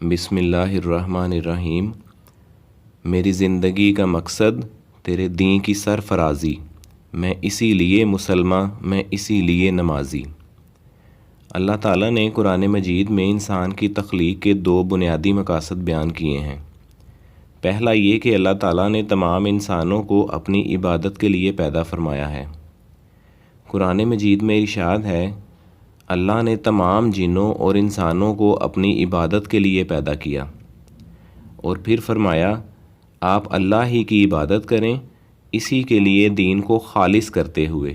بسم اللہ الرحمن الرحیم۔ میری زندگی کا مقصد تیرے دین کی سرفرازی، میں اسی لیے مسلمان، میں اسی لیے نمازی۔ اللہ تعالیٰ نے قرآن مجید میں انسان کی تخلیق کے دو بنیادی مقاصد بیان کیے ہیں۔ پہلا یہ کہ اللہ تعالیٰ نے تمام انسانوں کو اپنی عبادت کے لیے پیدا فرمایا ہے۔ قرآن مجید میں ارشاد ہے، اللہ نے تمام جنوں اور انسانوں کو اپنی عبادت کے لیے پیدا کیا، اور پھر فرمایا آپ اللہ ہی کی عبادت کریں، اسی کے لیے دین کو خالص کرتے ہوئے،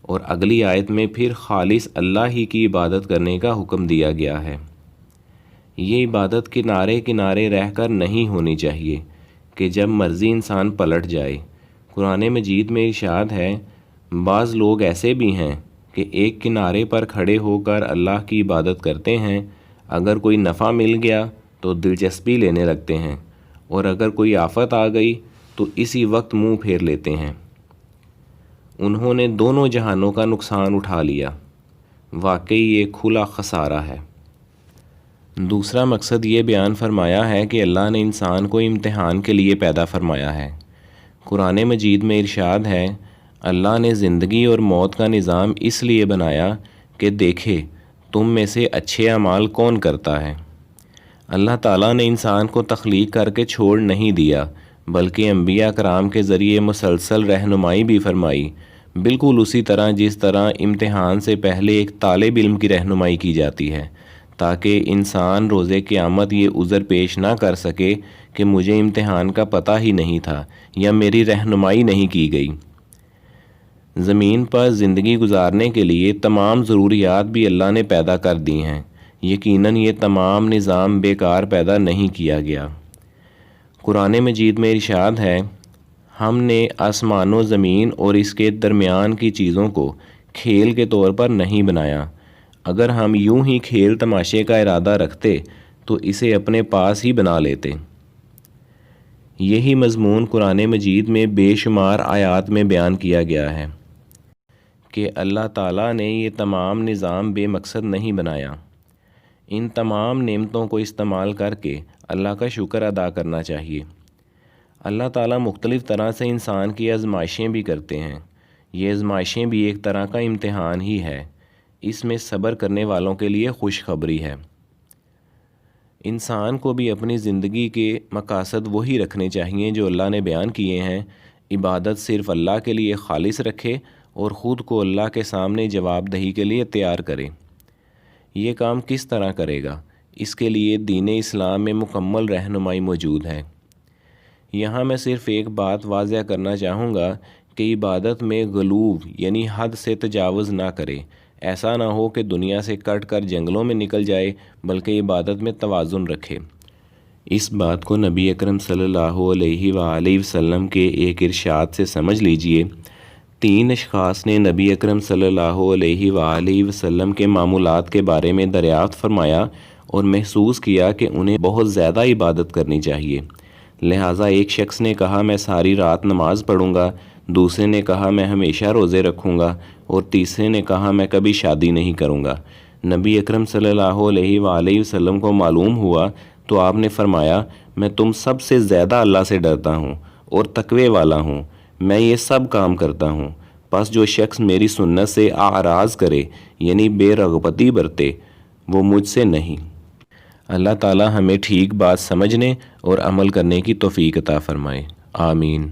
اور اگلی آیت میں پھر خالص اللہ ہی کی عبادت کرنے کا حکم دیا گیا ہے۔ یہ عبادت کنارے کنارے رہ کر نہیں ہونی چاہیے کہ جب مرضی انسان پلٹ جائے۔ قرآن مجید میں ارشاد ہے، بعض لوگ ایسے بھی ہیں کہ ایک کنارے پر کھڑے ہو کر اللہ کی عبادت کرتے ہیں، اگر کوئی نفع مل گیا تو دلچسپی لینے لگتے ہیں، اور اگر کوئی آفت آ گئی تو اسی وقت منہ پھیر لیتے ہیں۔ انہوں نے دونوں جہانوں کا نقصان اٹھا لیا، واقعی یہ کھلا خسارہ ہے۔ دوسرا مقصد یہ بیان فرمایا ہے کہ اللہ نے انسان کو امتحان کے لیے پیدا فرمایا ہے۔ قرآن مجید میں ارشاد ہے، اللہ نے زندگی اور موت کا نظام اس لیے بنایا کہ دیکھے تم میں سے اچھے اعمال کون کرتا ہے۔ اللہ تعالیٰ نے انسان کو تخلیق کر کے چھوڑ نہیں دیا، بلکہ انبیاء کرام کے ذریعے مسلسل رہنمائی بھی فرمائی، بالکل اسی طرح جس طرح امتحان سے پہلے ایک طالب علم کی رہنمائی کی جاتی ہے، تاکہ انسان روز قیامت یہ عذر پیش نہ کر سکے کہ مجھے امتحان کا پتہ ہی نہیں تھا یا میری رہنمائی نہیں کی گئی۔ زمین پر زندگی گزارنے کے لیے تمام ضروریات بھی اللہ نے پیدا کر دی ہیں، یقیناً یہ تمام نظام بیکار پیدا نہیں کیا گیا۔ قرآن مجید میں ارشاد ہے، ہم نے آسمان و زمین اور اس کے درمیان کی چیزوں کو کھیل کے طور پر نہیں بنایا، اگر ہم یوں ہی کھیل تماشے کا ارادہ رکھتے تو اسے اپنے پاس ہی بنا لیتے۔ یہی مضمون قرآن مجید میں بے شمار آیات میں بیان کیا گیا ہے کہ اللہ تعالیٰ نے یہ تمام نظام بے مقصد نہیں بنایا۔ ان تمام نعمتوں کو استعمال کر کے اللہ کا شکر ادا کرنا چاہیے۔ اللہ تعالیٰ مختلف طرح سے انسان کی آزمائشیں بھی کرتے ہیں، یہ آزمائشیں بھی ایک طرح کا امتحان ہی ہے، اس میں صبر کرنے والوں کے لیے خوشخبری ہے۔ انسان کو بھی اپنی زندگی کے مقاصد وہی رکھنے چاہیے جو اللہ نے بیان کیے ہیں، عبادت صرف اللہ کے لیے خالص رکھے اور خود کو اللہ کے سامنے جواب دہی کے لیے تیار کرے۔ یہ کام کس طرح کرے گا؟ اس کے لیے دین اسلام میں مکمل رہنمائی موجود ہے۔ یہاں میں صرف ایک بات واضح کرنا چاہوں گا کہ عبادت میں غلو یعنی حد سے تجاوز نہ کرے، ایسا نہ ہو کہ دنیا سے کٹ کر جنگلوں میں نکل جائے، بلکہ عبادت میں توازن رکھے۔ اس بات کو نبی اکرم صلی اللہ علیہ وآلہ وسلم کے ایک ارشاد سے سمجھ لیجئے۔ 3 اشخاص نے نبی اکرم صلی اللہ علیہ وآلہ وسلم کے معمولات کے بارے میں دریافت فرمایا اور محسوس کیا کہ انہیں بہت زیادہ عبادت کرنی چاہیے۔ لہٰذا ایک شخص نے کہا میں ساری رات نماز پڑھوں گا، دوسرے نے کہا میں ہمیشہ روزے رکھوں گا، اور تیسرے نے کہا میں کبھی شادی نہیں کروں گا۔ نبی اکرم صلی اللہ علیہ وآلہ وسلم کو معلوم ہوا تو آپ نے فرمایا، میں تم سب سے زیادہ اللہ سے ڈرتا ہوں اور تقوی والا ہوں، میں یہ سب کام کرتا ہوں، پس جو شخص میری سنت سے اعراض کرے یعنی بے رغبتی برتے وہ مجھ سے نہیں۔ اللہ تعالی ہمیں ٹھیک بات سمجھنے اور عمل کرنے کی توفیق عطا فرمائے، آمین۔